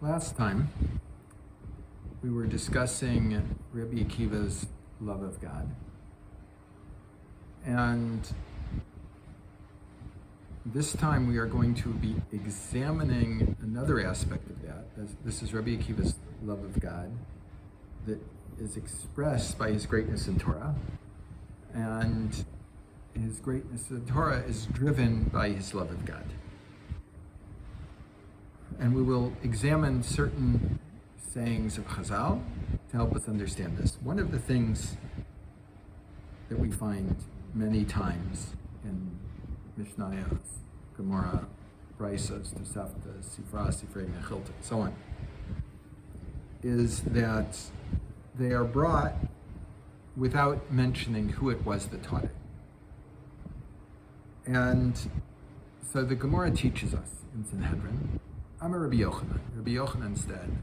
Last time, we were discussing Rabbi Akiva's love of God. And this time we are going to be examining another aspect of that. This is Rabbi Akiva's love of God that is expressed by his greatness in Torah. And his greatness in Torah is driven by his love of God. And we will examine certain sayings of Chazal to help us understand this. One of the things that we find many times in Mishnayos, Gemara, Braisos, Toseftah, Sifra, Sifrei, Mechilta, and so on, is that they are brought without mentioning who it was that taught it. And so the Gemara teaches us in Sanahdrin, Amar Rabbi Yochanan. Rabbi Yochanan said,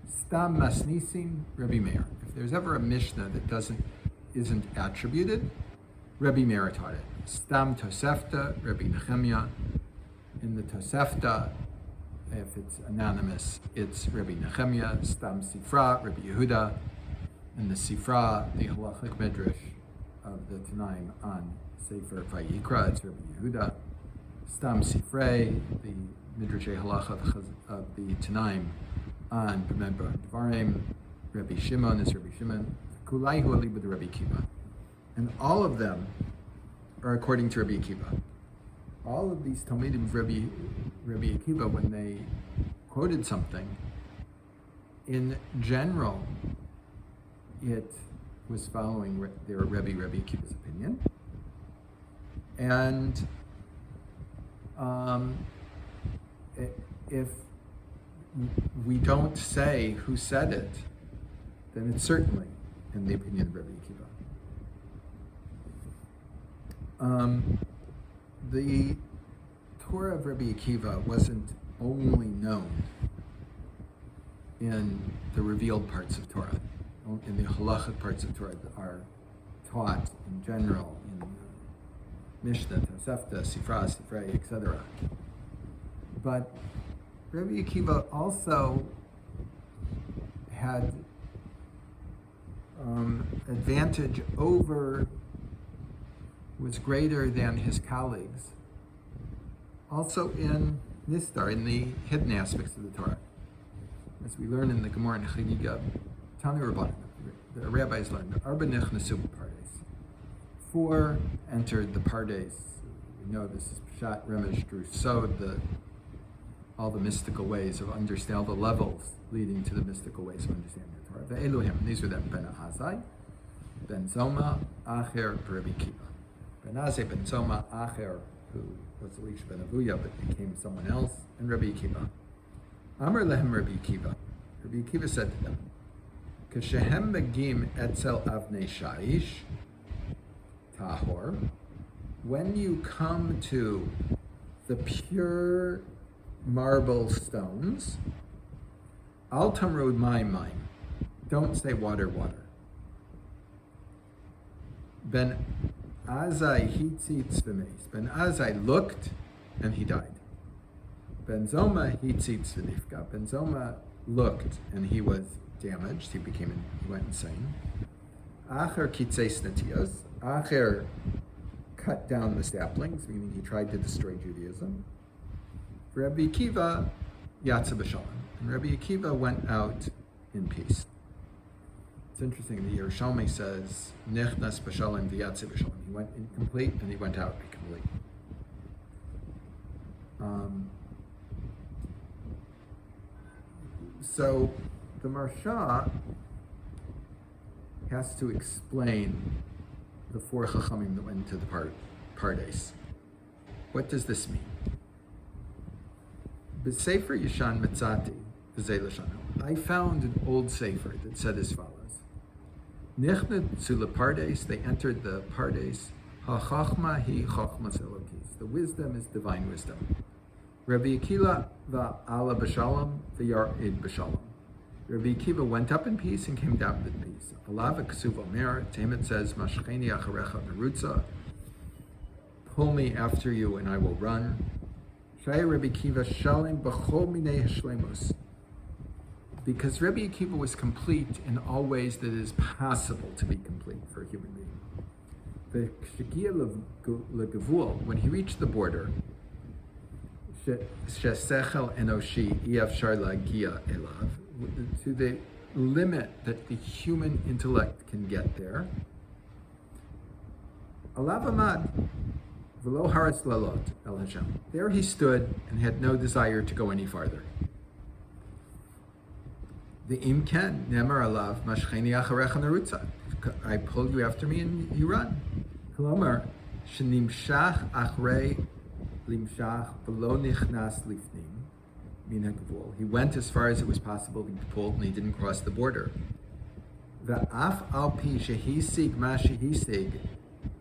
Stam Masnisim Rabbi Meir. If there's ever a Mishnah that isn't attributed, Rabbi Meir taught it. Stam Toseftah, Rabbi נחmia. In the Toseftah, if it's anonymous, it's Rabbi נחmia. Stam Sifra, Rabbi Yehuda. In the Sifra, the halachic midrash of the Tanaim on Sefer Vayikra, it's Rabbi Yehuda. Stam Sifrei, the midrashay halacha of the Tanaim on Dvarim, Rabbi Shimon is Rabbi Shimon. וכולהו אליבא Rabbi Akiva. And all of them are according to Rabbi Akiva. All of these Talmidim of Rabbi Akiva, when they quoted something, in general, it was following their Rabbi Akiva's opinion. And if we don't say who said it, then it's certainly in the opinion of Rabbi Akiva. The Torah of Rabbi Akiva wasn't only known in the revealed parts of Torah, in the halachic parts of Torah that are taught in general in Mishnah, Toseftah, Sifra, Sifrei, etc. But Rabbi Akiva also had advantage over, was greater than his colleagues, also in Nistar, in the hidden aspects of the Torah. As we learn in the Gemara and Chagiga, Rebnan, the rabbis learned, Arba נכנסו בפרדס. 4 entered the Pardes. We know this is Pshat, Remesh, Drush, Sod, all the mystical ways of understanding, all the levels leading to the mystical ways of understanding the Torah. Ve'elu, these were them, ben Azai, ben Zomã, Acher, Rabbi Akiva. Ben Azai, ben Zomã, Acher, who was Elisha ben Avuya, but became someone else, and Rabbi Akiva. Amar lehem Rabbi Akiva. Rabbi Akiva said to them, כשאתם מגיעים אצל אבני שיש, tahor, when you come to the pure marble stones, al tamrod mayim, don't say water, water. Ben Azai hitzitz v'meis. Ben Azai looked and he died. Ben Zomã hitzitz v'nifka. Ben Zomã looked and he was damaged. He went insane. Acher kitzeis netiyos. Acher cut down the saplings, meaning he tried to destroy Judaism. Rabbi Akiva yatsa b'shalom. And Rabbi Akiva went out in peace. It's interesting, the Yerushalmi says, Nechnas b'shalom v'yatsa b'shalom. He went incomplete and he went out complete. So the Marsha has to explain the 4 Chachamim that went to the Pardes. What does this mean? B'sefer Yishan Metzati v'zeh lashano. I found an old sefer that said as follows: נכנסו לפרדס, they entered the Pardes. HaChachma hi chachmas Elokis. The wisdom is divine wisdom. Rabbi Akiva va'ala b'shalom v'yarid b'shalom. Rabbi Akiva went up in peace and came down in peace. Alav k'suv omer, Tamet says, Mashcheni acharecha berutza. Pull me after you and I will run. Shaya Rabbi Akiva shalim b'chol minei hashlemus. because Rabbi Akiva was complete in all ways that it is possible to be complete for a human being. The when he reached the border, to the limit that the human intellect can get there, there he stood and had no desire to go any farther. The imken nemar alav mashcheni acharecha narutza. I pulled you after me and you run. Kolomar shenimshach achrei limshach v'lo nichnas lifnim min hagvul. He went as far as it was possible to be pulled, and he didn't cross the border. Va'af al pi shehisig ma shehisig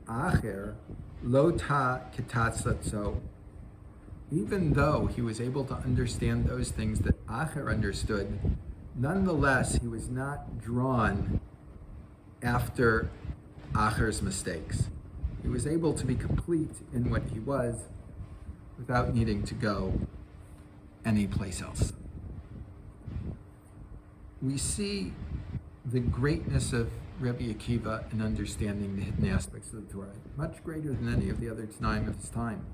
acher lo ta ketatzatzo. Even though he was able to understand those things that Acher understood, nonetheless, he was not drawn after Acher's mistakes. He was able to be complete in what he was without needing to go anyplace else. We see the greatness of Rabbi Akiva in understanding the hidden aspects of the Torah, much greater than any of the other Tanaim of his time.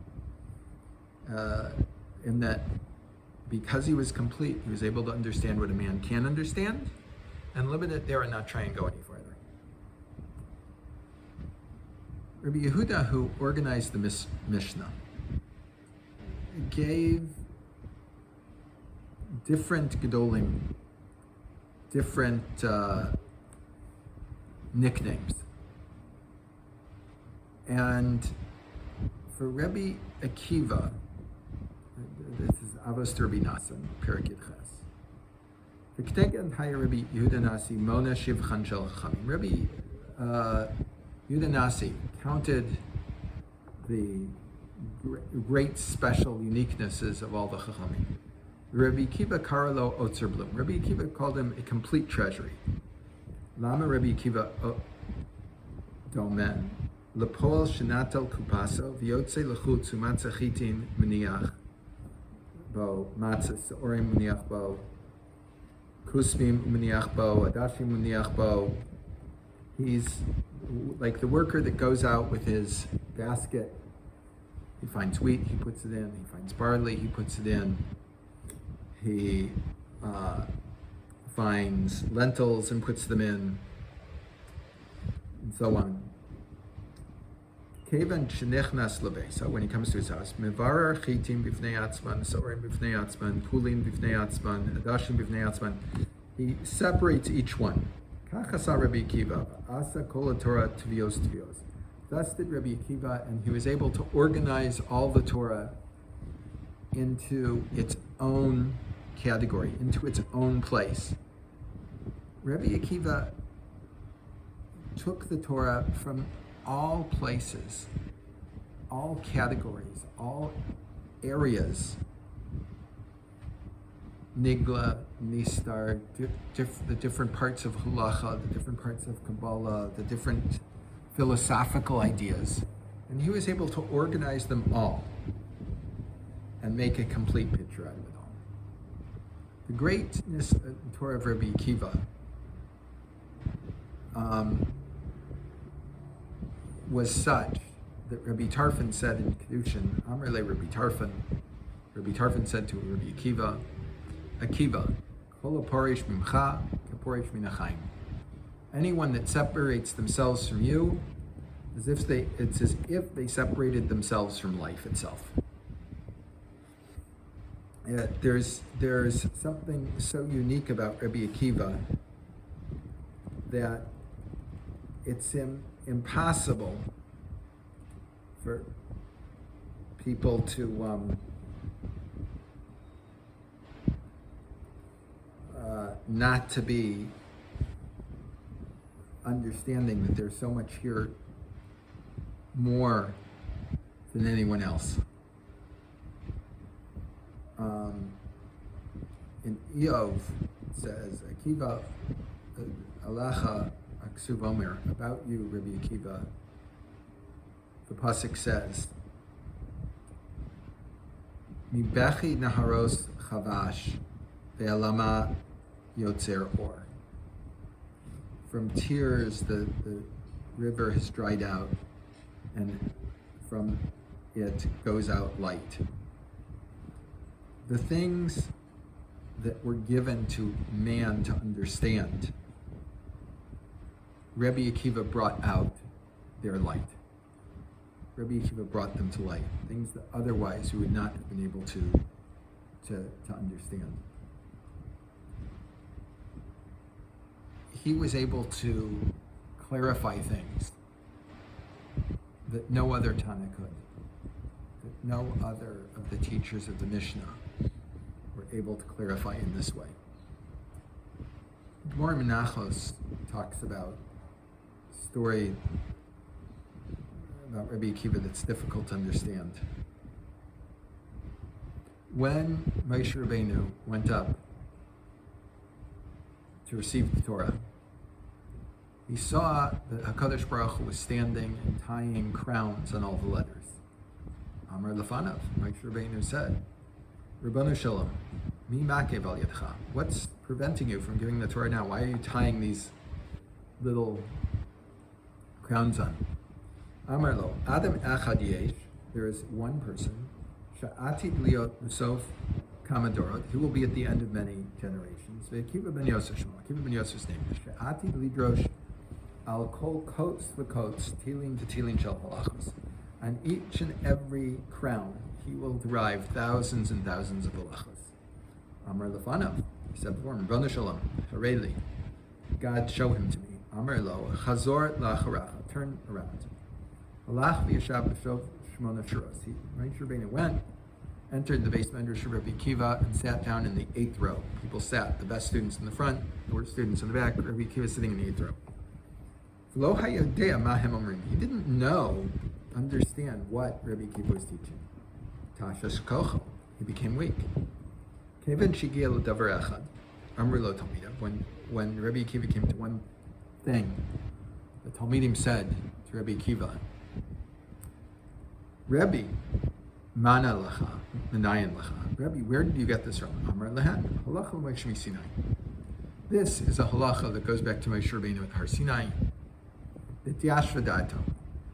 In that, because he was complete, he was able to understand what a man can understand and limit it there and not try and go any further. Rabbi Yehuda, who organized the Mishnah, gave different gedolim, different nicknames. And for Rabbi Akiva, this is Avos Derbi Nasan, Perik Yidches. The Ketegen Haya Rabbi Yehuda Nasi, Mona Shivchan Shel Chachamim. Rabbi Yehuda Nasi counted the great special uniquenesses of all the Chachamim. Rabbi Akiva Karalo Otzer Blum. Rabbi Akiva called him a complete treasury. Lama Rabbi Akiva Domen. Lepol Shenatel Kupaso, Vyotze Lechutz Umatzah Chitin Meniach Bo, Matzah Seorim Meniach Bo, Kusmim Meniach Bo, Adashim Meniach Bo. He's like the worker that goes out with his basket. He finds wheat, he puts it in. He finds barley, he puts it in. He finds lentils and puts them in, and so on. Kevan shenichnas lebei. So when he comes to his house, mevarer chitim b'fnei atzman, sorim b'fnei atzman, kulim b'fnei atzman, adashim b'fnei atzman. He separates each one. Kach asa Rabbi Akiva, asa kol Torah tvios tvios. Thus did Rabbi Akiva, and he was able to organize all the Torah into its own category, into its own place. Rabbi Akiva took the Torah from all places, all categories, all areas, Nigla, Nistar, the different parts of Halacha, the different parts of Kabbalah, the different philosophical ideas, and he was able to organize them all and make a complete picture out of it all. The greatness of the Torah of Rabbi Akiva was such that Rabbi Tarfon said in Kedushin, Amr le Rabbi Tarfon said to Rabbi Akiva, Akiva, kol haporish mimcha kaporish min hachaim. Anyone that separates themselves from you, it's as if they separated themselves from life itself. There's something so unique about Rabbi Akiva that it's impossible for people to not to be understanding that there's so much here more than anyone else. In Eov says, Akiva Alacha Aksuv Omer, about you, Rabbi Akiva, the pasuk says, Mibechi Naharos Chavash Ve'alama yotzer or. From tears, the river has dried out, and from it goes out light. The things that were given to man to understand, Rabbi Akiva brought out their light. Rabbi Akiva brought them to light, things that otherwise we would not have been able to understand. He was able to clarify things that no other Tana could, that no other of the teachers of the Mishnah were able to clarify in this way. Gemara Menachos talks about a story about Rabbi Akiva that's difficult to understand. When Moshe Rabbeinu went up to receive the Torah, he saw that HaKadosh Baruch Hu was standing and tying crowns on all the letters. Amar Lefanav, Moshe Rabbeinu said, Rabbanu Shalom, mi makev al yadcha. What's preventing you from giving the Torah now? Why are you tying these little crowns on? Amar lo, Adam echad yesh, there is one person, sha'atid liot b'sof kamadorot, who will be at the end of many generations. Ve'Akiva ben Yosef Shmo, Akiva ben Yosef's name is sha'atid lidrosh al kol kotes v'kotes, tilin to tilin shel halachos. On each and every crown, he will derive thousands and thousands of halachos. Amar lefanav, he said before him, Rabbanu Shalom, hareli, God show him to me. Amar lo, chazor la'acharacha, turn around. Halach v'yashav b'shov shmona shuros. Moshe Rabbeinu went, entered the basement of Rabbi Akiva, and sat down in the 8th row. People sat, the best students in the front, the worst students in the back. Rabbi Akiva sitting in the 8th row. Lo hayodea mahem omrim. He didn't understand what Rabbi Akiva was teaching. Tashas kocho. He became weak. Kevan shigia l'davar echad. Amru lo talmidim. When Rabbi Akiva came to one thing, the talmidim said to Rabbi Akiva, Rebbe, mana lecha, menayin lecha. Rebbe, where did you get this from? Amar lehen, halacha Moshe Sinai. This is a halacha that goes back to Moshe Rabbeinu at Har Sinai. V'tiashva da'ato.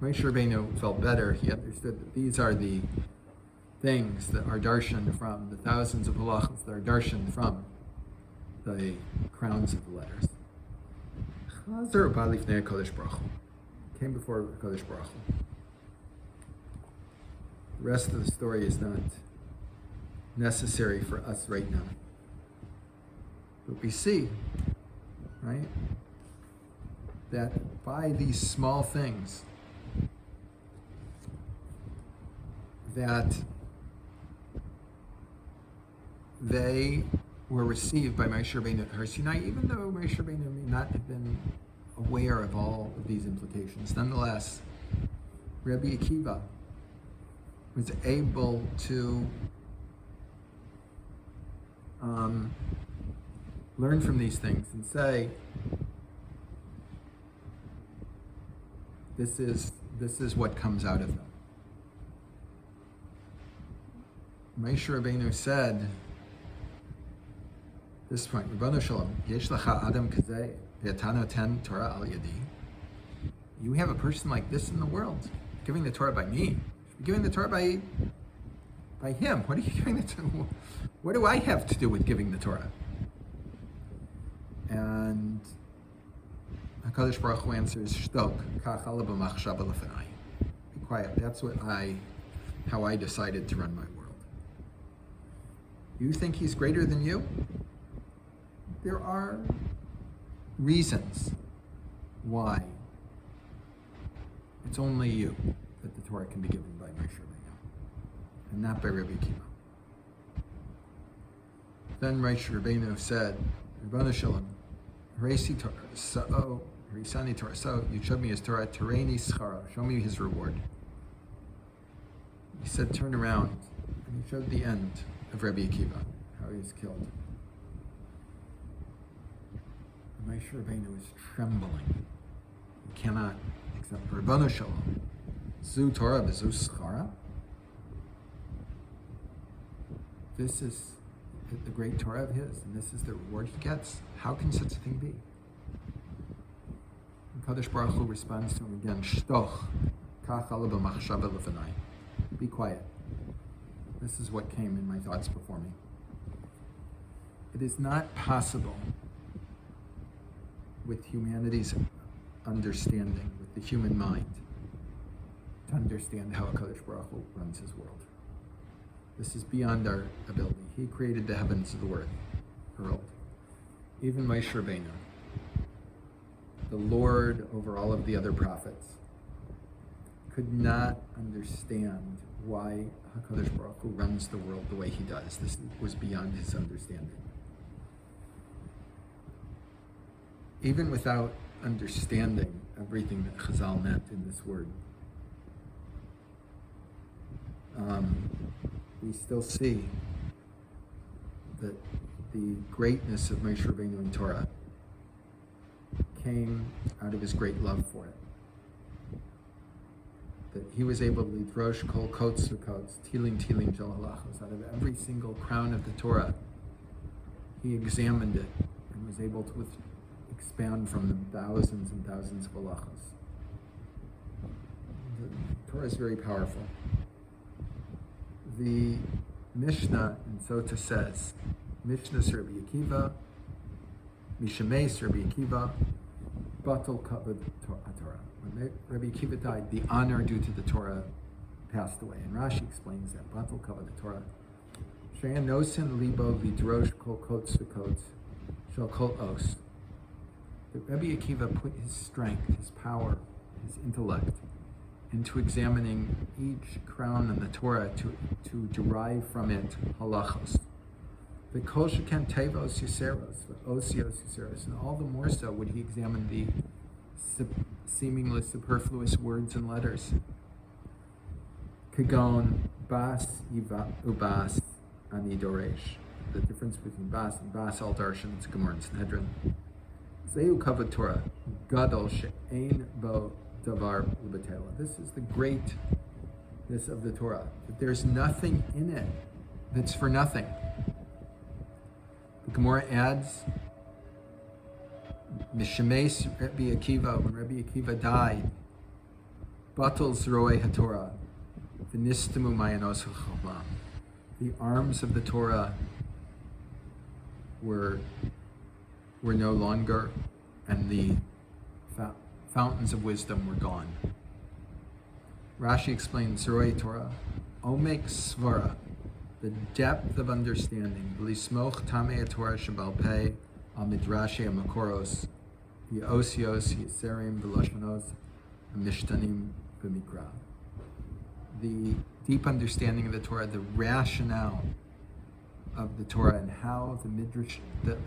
Moshe Rabbeinu felt better. He understood that these are the things that are darshan from, the thousands of halachas that are darshan from the crowns of the letters. Chazer ba'lifnei HaKadosh Baruch Hu. Came before HaKadosh Baruch Hu. The rest of the story is not necessary for us right now. But we see, right, that by these small things, that they were received by Moshe Rabbeinu at Har Sinai, even though Moshe Rabbeinu may not have been aware of all of these implications. Nonetheless, Rabbi Akiva was able to learn from these things and say, this is what comes out of them. Moshe Rabbeinu said, this point, Rabbanu Shalom, yesh lecha adam kazeh v'atano ten Torah al yadi. You have a person like this in the world, giving the Torah by me. Giving the Torah by him. What are you giving the Torah? What do I have to do with giving the Torah? And HaKadosh Baruch Hu answers, Shtok, kach ala b'machshava lefenai. Be quiet. That's how I decided to run my world. You think he's greater than you? There are reasons why it's only you that the Torah can be given by Moshe Rabbeinu, and not by Rabbi Akiva. Then Moshe Rabbeinu said, Rabbanu Shalom, Haresi Torah, Harisani Torah, so you showed me his Torah, Tereni Schara, show me his reward. He said, turn around, and he showed the end of Rabbi Akiva, how he was killed. And Moshe Rabbeinu is trembling. He cannot accept Rabbanu Shalom. Zu Torah b'zu schara. This is the great Torah of his, and this is the reward he gets. How can such a thing be? And Kadosh Baruch Hu responds to him again, Shtoch, kach ala b'machshava lefanai. Be quiet. This is what came in my thoughts before me. It is not possible with humanity's understanding, with the human mind, to understand how HaKadosh Baruch Hu runs his world. This is beyond our ability. He created the heavens of the world. Even Moshe Rabbeinu, the Lord over all of the other prophets, could not understand why HaKadosh Baruch Hu runs the world the way he does. This was beyond his understanding. Even without understanding everything that Chazal meant in this word, we still see that the greatness of Moshe Rabbeinu in Torah came out of his great love for it. That he was able to lidrosh kol kots v'kots, tilim shel halachos, out of every single crown of the Torah. He examined it and was able to expound from them thousands and thousands of halachos. The Torah is very powerful. The Mishnah in Sota says, Mishnah's Rabbi Akiva, Mishameis Rabbi Akiva, Batal Kavod Torah. When Rabbi Akiva died, the honor due to the Torah passed away. And Rashi explains that, Batal Kavod Torah. She'an nosen libo lidrosh kol kots v'kots, shel kol os. That Rabbi Akiva put his strength, his power, his intellect into examining each crown in the Torah to derive from it halachos. The kol sheken tevos yiseros, the osios yiseros, and all the more so would he examine the seemingly superfluous words and letters. Kagon bas ubas ani doresh. The difference between bas and bas al darshan, it's Gemara and Sandrin. Zeu kavod Torah, gadol she'ein bo davar u'batela. This is the greatness of the Torah, that there's nothing in it that's for nothing. The Gemara adds, Mishameis Rabbi Akiva, when Rabbi Akiva died, Batal Zroei HaTorah, V'nistamu mayanos ha'cholam. The arms of the Torah were no longer, and the fountains of wisdom were gone. Rashi explains Zroei Torah, Omek Svara, the depth of understanding, L'smoch tamei Torah shebal pei al midrashei makoros, the osios yiserim v'lashonos mishtanim b'mikra. The deep understanding of the Torah, the rationale of the Torah, and how the midrash,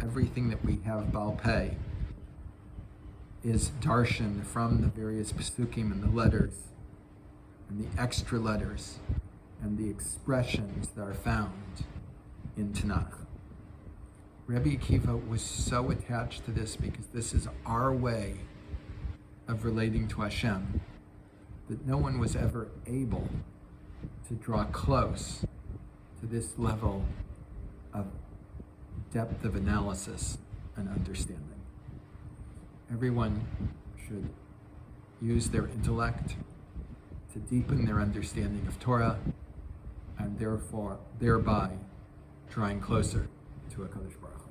everything that we have bal pei, is darshan from the various pesukim and the letters and the extra letters and the expressions that are found in Tanakh. Rabbi Akiva was so attached to this because this is our way of relating to Hashem, that no one was ever able to draw close to this level of depth of analysis and understanding. Everyone should use their intellect to deepen their understanding of Torah, and therefore, thereby, drawing closer to HaKadosh Baruch Hu.